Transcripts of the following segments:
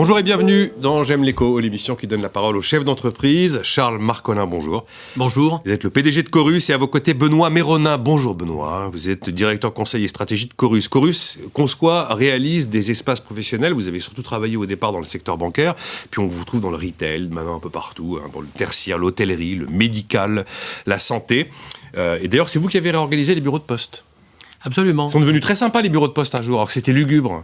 Bonjour et bienvenue dans J'aime l'éco, l'émission qui donne la parole au chef d'entreprise, Charles Marcolin, bonjour. Bonjour. Vous êtes le PDG de Corus et à vos côtés Benoît Méronin. Bonjour Benoît, vous êtes directeur conseil et stratégie de Corus. Corus conçoit, réalise des espaces professionnels, vous avez surtout travaillé au départ dans le secteur bancaire, puis on vous trouve dans le retail, maintenant un peu partout, dans le tertiaire, l'hôtellerie, le médical, la santé. Et d'ailleurs c'est vous qui avez réorganisé les bureaux de poste. Absolument. Ils sont devenus très sympas les bureaux de poste un jour, alors que c'était lugubre.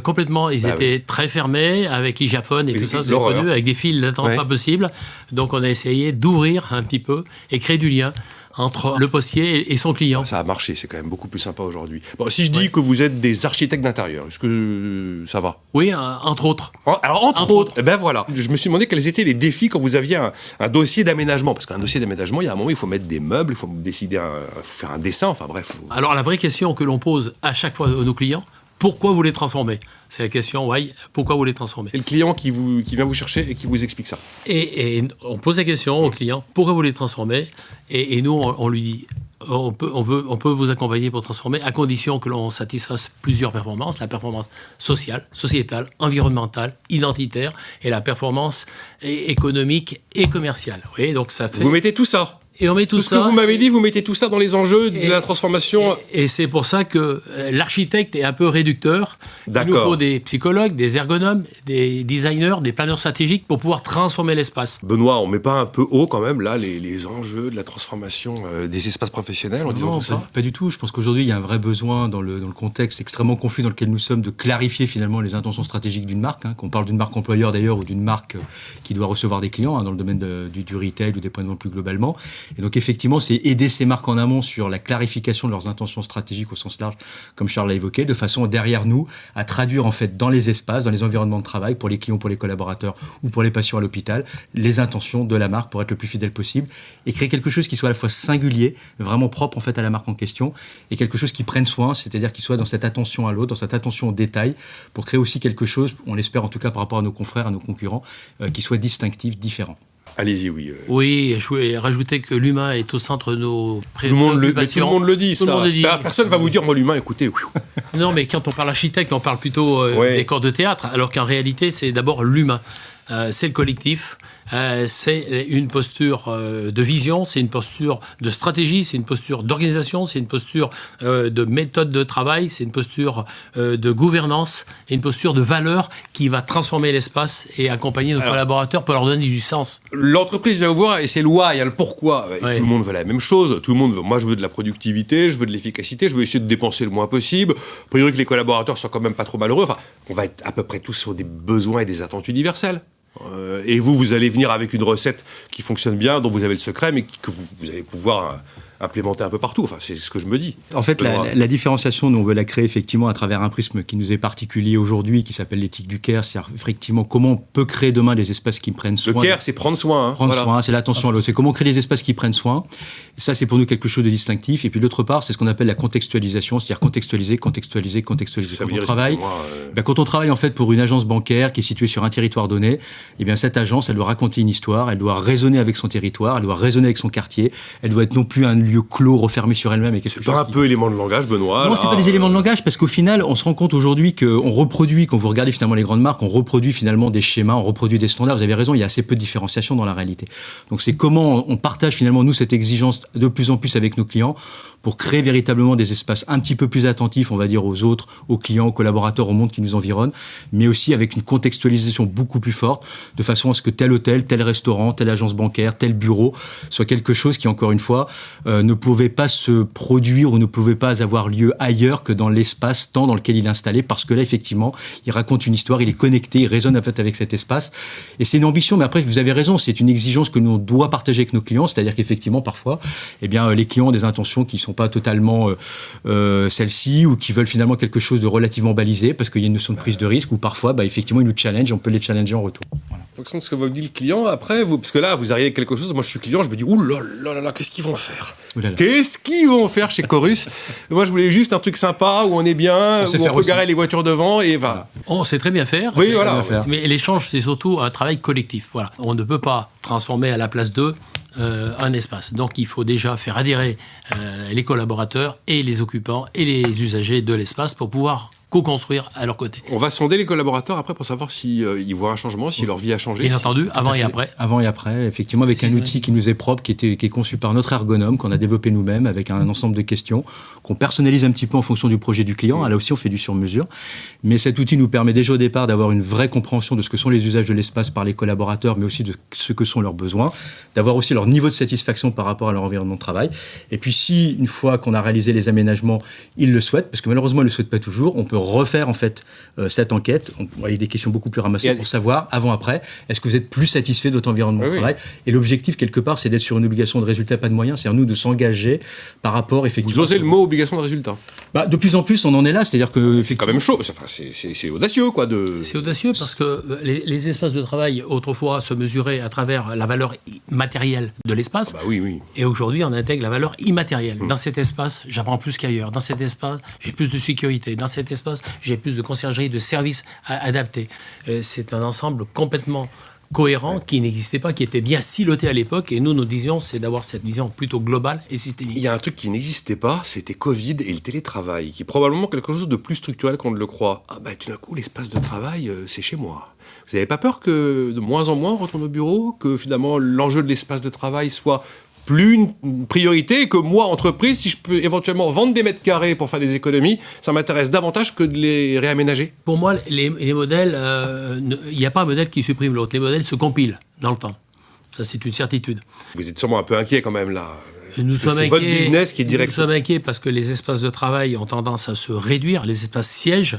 Complètement, ils étaient très fermés, avec Igaphone et tout ça, connu, avec des files d'attente pas possible. Donc on a essayé d'ouvrir un petit peu et créer du lien entre le postier et son client. Ça a marché, c'est quand même beaucoup plus sympa aujourd'hui. Bon, si je dis que vous êtes des architectes d'intérieur, est-ce que ça va ? Oui, entre autres. Alors, entre autres, eh ben voilà. Je me suis demandé quels étaient les défis quand vous aviez un dossier d'aménagement. Parce qu'un dossier d'aménagement, il y a un moment, il faut mettre des meubles, il faut décider, faut faire un dessin, enfin bref. Alors la vraie question que l'on pose à chaque fois à nos clients, pourquoi vous les transformez ? C'est la question, pourquoi vous les transformez ? C'est le client qui vient vous chercher et qui vous explique ça. Et on pose la question au client, pourquoi vous les transformez ? Et nous, on lui dit, on peut vous accompagner pour transformer, à condition que l'on satisfasse plusieurs performances, la performance sociale, sociétale, environnementale, identitaire, et la performance économique et commerciale. Oui, donc ça fait... Vous mettez tout ça ? Et on met tout ça. Ce que vous m'avez dit, vous mettez tout ça dans les enjeux de la transformation. Et c'est pour ça que l'architecte est un peu réducteur. D'accord. Il nous faut des psychologues, des ergonomes, des designers, des planeurs stratégiques pour pouvoir transformer l'espace. Benoît, on met pas un peu haut quand même là les enjeux de la transformation des espaces professionnels en disant tout ça ? Pas du tout. Je pense qu'aujourd'hui il y a un vrai besoin dans le contexte extrêmement confus dans lequel nous sommes de clarifier finalement les intentions stratégiques d'une marque. Qu'on parle d'une marque employeur d'ailleurs ou d'une marque qui doit recevoir des clients dans le domaine du retail ou des points de vente plus globalement. Et donc effectivement, c'est aider ces marques en amont sur la clarification de leurs intentions stratégiques au sens large, comme Charles l'a évoqué, de façon derrière nous à traduire en fait dans les espaces, dans les environnements de travail, pour les clients, pour les collaborateurs ou pour les patients à l'hôpital, les intentions de la marque pour être le plus fidèle possible et créer quelque chose qui soit à la fois singulier, vraiment propre en fait à la marque en question et quelque chose qui prenne soin, c'est-à-dire qui soit dans cette attention à l'autre, dans cette attention au détail, pour créer aussi quelque chose, on l'espère en tout cas par rapport à nos confrères, à nos concurrents, qui soit distinctif, différent. Allez-y, oui. Oui, je voulais rajouter que l'humain est au centre de nos Tout préoccupations. le monde le dit, ça. Personne ne va vous dire, moi, l'humain, écoutez. Non, mais quand on parle architecte, on parle plutôt des corps de théâtre, alors qu'en réalité, c'est d'abord l'humain. C'est le collectif, c'est une posture de vision, c'est une posture de stratégie, c'est une posture d'organisation, c'est une posture de méthode de travail, c'est une posture de gouvernance et une posture de valeur qui va transformer l'espace et accompagner nos collaborateurs pour leur donner du sens. L'entreprise vient vous voir et c'est le why, il y a le pourquoi. Tout le monde veut la même chose, moi je veux de la productivité, je veux de l'efficacité, je veux essayer de dépenser le moins possible, a priori que les collaborateurs soient quand même pas trop malheureux, enfin on va être à peu près tous sur des besoins et des attentes universelles. Et vous allez venir avec une recette qui fonctionne bien, dont vous avez le secret, mais que vous allez pouvoir implémenter un peu partout. Enfin, c'est ce que je me dis. En fait, la différenciation, nous, on veut la créer effectivement à travers un prisme qui nous est particulier aujourd'hui, qui s'appelle l'éthique du care. C'est effectivement comment on peut créer demain des espaces qui prennent soin. Le care, c'est prendre soin. Prendre soin, c'est l'attention à l'autre. C'est comment créer des espaces qui prennent soin. Et ça, c'est pour nous quelque chose de distinctif. Et puis, d'autre part, c'est ce qu'on appelle la contextualisation, c'est-à-dire contextualiser. Quand on travaille en fait pour une agence bancaire qui est située sur un territoire donné, eh bien cette agence, elle doit raconter une histoire, elle doit raisonner avec son territoire, elle doit raisonner avec son quartier, elle doit être non plus un lieu clos, refermé sur elle-même. Et c'est pas un peu élément de langage, Benoît? Non, c'est pas des éléments de langage, parce qu'au final, on se rend compte aujourd'hui qu'on reproduit, quand vous regardez finalement les grandes marques, on reproduit finalement des schémas, on reproduit des standards. Vous avez raison, il y a assez peu de différenciation dans la réalité. Donc c'est comment on partage finalement, nous, cette exigence de plus en plus avec nos clients pour créer véritablement des espaces un petit peu plus attentifs, on va dire, aux autres, aux clients, aux collaborateurs, au monde qui nous environne, mais aussi avec une contextualisation beaucoup plus forte, de façon à ce que tel hôtel, tel restaurant, telle agence bancaire, tel bureau soit quelque chose qui, encore une fois, ne pouvait pas se produire ou ne pouvait pas avoir lieu ailleurs que dans l'espace-temps dans lequel il est installé, parce que là, effectivement, il raconte une histoire, il est connecté, il résonne en fait avec cet espace. Et c'est une ambition, mais après, vous avez raison, c'est une exigence que nous doit partager avec nos clients, c'est-à-dire qu'effectivement, parfois, eh bien, les clients ont des intentions qui ne sont pas totalement celles-ci, ou qui veulent finalement quelque chose de relativement balisé, parce qu'il y a une notion de prise de risque, ou parfois, effectivement, ils nous challenge, on peut les challenger en retour. Voilà. En fonction de ce que vous dit le client, après, parce que là, vous arrivez à quelque chose, moi je suis client, je me dis, ouh là là, qu'est-ce qu'ils vont faire ? Qu'est-ce qu'ils vont faire chez Corus ? Moi, je voulais juste un truc sympa, où on est bien, où on peut garer les voitures devant, et voilà. On sait très bien faire. Oui, voilà. Mais l'échange, c'est surtout un travail collectif. Voilà. On ne peut pas transformer à la place d'eux un espace. Donc, il faut déjà faire adhérer les collaborateurs et les occupants et les usagers de l'espace pour pouvoir co-construire à leur côté. On va sonder les collaborateurs après pour savoir s'ils voient un changement, si leur vie a changé. Bien entendu, avant et après. Avant et après, effectivement, avec un outil qui nous est propre, qui est conçu par notre ergonome, qu'on a développé nous-mêmes, avec un ensemble de questions, qu'on personnalise un petit peu en fonction du projet du client. Là aussi, on fait du sur-mesure. Mais cet outil nous permet déjà au départ d'avoir une vraie compréhension de ce que sont les usages de l'espace par les collaborateurs, mais aussi de ce que sont leurs besoins, d'avoir aussi leur niveau de satisfaction par rapport à leur environnement de travail. Et puis si, une fois qu'on a réalisé les aménagements, ils le souhaitent, parce que malheureusement, ils ne le souhaitent pas toujours, on peut refaire en fait cette enquête, avec des questions beaucoup plus ramassées pour savoir, avant-après, est-ce que vous êtes plus satisfait de votre environnement de travail. Et l'objectif, quelque part, c'est d'être sur une obligation de résultat, pas de moyens, c'est à nous de s'engager par rapport, effectivement... Vous osez le mot obligation de résultat? De plus en plus, on en est là, c'est-à-dire que... C'est quand même chaud, enfin, c'est audacieux, quoi. C'est audacieux parce que les espaces de travail, autrefois, se mesuraient à travers la valeur matérielle de l'espace. Oui. Et aujourd'hui, on intègre la valeur immatérielle. Dans cet espace, j'apprends plus qu'ailleurs. Dans cet espace, j'ai plus de sécurité. Dans cet espace, j'ai plus de conciergerie, de services adaptés. C'est un ensemble complètement cohérent qui n'existait pas, qui était bien siloté à l'époque. Et nous disions, c'est d'avoir cette vision plutôt globale et systémique. Il y a un truc qui n'existait pas, c'était Covid et le télétravail, qui est probablement quelque chose de plus structurel qu'on ne le croit. Tout d'un coup, l'espace de travail, c'est chez moi. Vous n'avez pas peur que de moins en moins on retourne au bureau, que finalement l'enjeu de l'espace de travail soit plus une priorité, et que moi, entreprise, si je peux éventuellement vendre des mètres carrés pour faire des économies, ça m'intéresse davantage que de les réaménager? Pour moi, les modèles, il n'y a pas un modèle qui supprime l'autre. Les modèles se compilent dans le temps. Ça, c'est une certitude. Vous êtes sûrement un peu inquiet quand même, là. C'est votre business qui est direct. Nous sommes inquiets parce que les espaces de travail ont tendance à se réduire, les espaces sièges,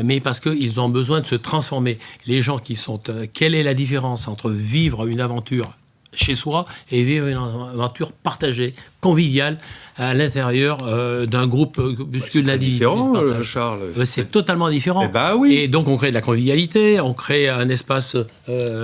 mais parce qu'ils ont besoin de se transformer. Les gens qui sont... quelle est la différence entre vivre une aventure chez soi et vivre une aventure partagée, conviviale, à l'intérieur d'un groupe, puisque l'a dit... C'est différent, Charles. C'est totalement différent. Oui. Et donc, on crée de la convivialité, on crée un espace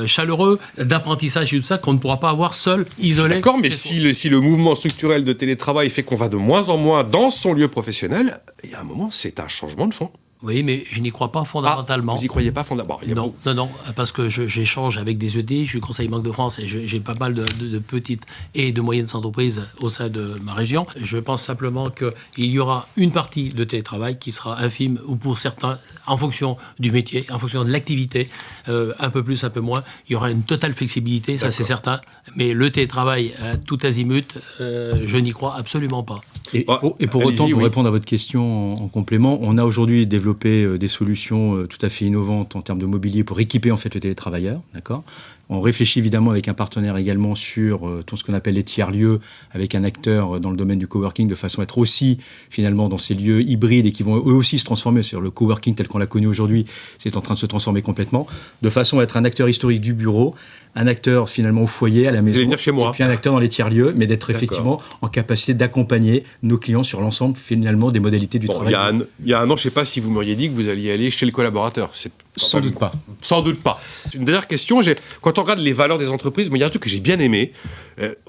chaleureux, d'apprentissage et tout ça qu'on ne pourra pas avoir seul, isolé. D'accord, mais si le mouvement structurel de télétravail fait qu'on va de moins en moins dans son lieu professionnel, il y a un moment, c'est un changement de fond. Oui, mais je n'y crois pas fondamentalement. Vous n'y croyez pas fondamentalement? Non, parce que j'échange avec des ED, je suis conseiller Banque de France et j'ai pas mal de petites et de moyennes entreprises au sein de ma région. Je pense simplement qu'il y aura une partie de télétravail qui sera infime, ou pour certains, en fonction du métier, en fonction de l'activité, un peu plus, un peu moins. Il y aura une totale flexibilité, ça c'est certain. Mais le télétravail, tout azimut, je n'y crois absolument pas. Et pour autant, pour répondre à votre question en complément, on a aujourd'hui développé des solutions tout à fait innovantes en termes de mobilier pour équiper en fait le télétravailleur, d'accord. On réfléchit évidemment avec un partenaire également sur tout ce qu'on appelle les tiers-lieux, avec un acteur dans le domaine du coworking, de façon à être aussi finalement dans ces lieux hybrides et qui vont eux aussi se transformer sur le coworking tel qu'on l'a connu aujourd'hui, c'est en train de se transformer complètement, de façon à être un acteur historique du bureau, un acteur finalement au foyer, à la maison, venir chez moi. Et puis un acteur dans les tiers-lieux, mais d'être effectivement en capacité d'accompagner nos clients sur l'ensemble finalement des modalités du travail. Il y a un an, je ne sais pas si vous m'auriez dit que vous alliez aller chez le collaborateur. Sans doute pas. Sans doute pas. Une dernière question, quand on regarde les valeurs des entreprises, il y a un truc que j'ai bien aimé,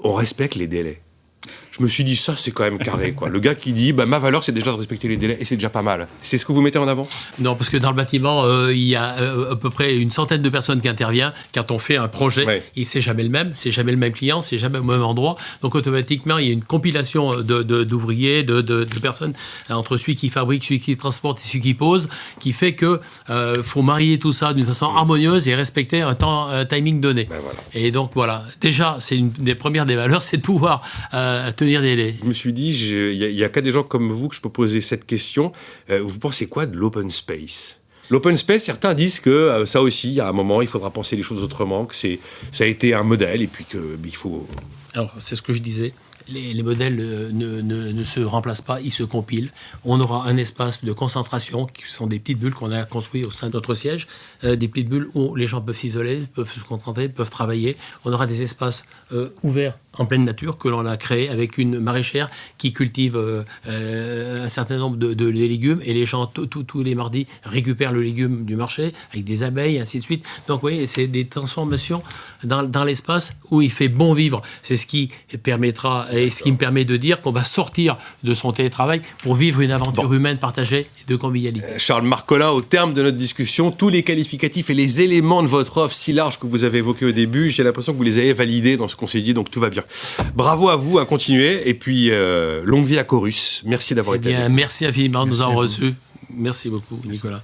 on respecte les délais. Je me suis dit, ça, c'est quand même carré, quoi. Le gars qui dit, ma valeur, c'est déjà de respecter les délais, et c'est déjà pas mal. C'est ce que vous mettez en avant? Non, parce que dans le bâtiment, il y a à peu près une centaine de personnes qui interviennent. Quand on fait un projet, et c'est jamais le même client, c'est jamais au même endroit. Donc, automatiquement, il y a une compilation d'ouvriers, de personnes, entre celui qui fabrique, celui qui transporte et celui qui pose, qui fait que faut marier tout ça d'une façon harmonieuse et respecter un timing donné. Et donc, voilà. Déjà, c'est une des premières des valeurs, c'est de pouvoir tenir des délais. Je me suis dit, il n'y a qu'à des gens comme vous que je peux poser cette question. Vous pensez quoi de l'open space? L'open space, certains disent que ça aussi, à un moment, il faudra penser les choses autrement, que ça a été un modèle et puis qu'il faut... Alors, c'est ce que je disais. Les modèles ne se remplacent pas, ils se compilent. On aura un espace de concentration qui sont des petites bulles qu'on a construites au sein de notre siège, des petites bulles où les gens peuvent s'isoler, peuvent se concentrer, peuvent travailler. On aura des espaces ouverts en pleine nature que l'on a créés avec une maraîchère qui cultive un certain nombre de légumes et les gens tous les mardis récupèrent le légume du marché avec des abeilles et ainsi de suite. Donc oui, c'est des transformations dans l'espace où il fait bon vivre. C'est ce qui permettra et ce qui me permet de dire qu'on va sortir de son télétravail pour vivre une aventure humaine partagée et de convivialité. Charles Marcola, au terme de notre discussion, tous les qualificatifs et les éléments de votre offre si large que vous avez évoqués au début, j'ai l'impression que vous les avez validés dans ce qu'on s'est dit, donc tout va bien. Bravo à vous, à continuer, et puis longue vie à Chorus. Merci d'avoir été avec nous. Merci infiniment de nous avoir reçus. Merci beaucoup, Nicolas.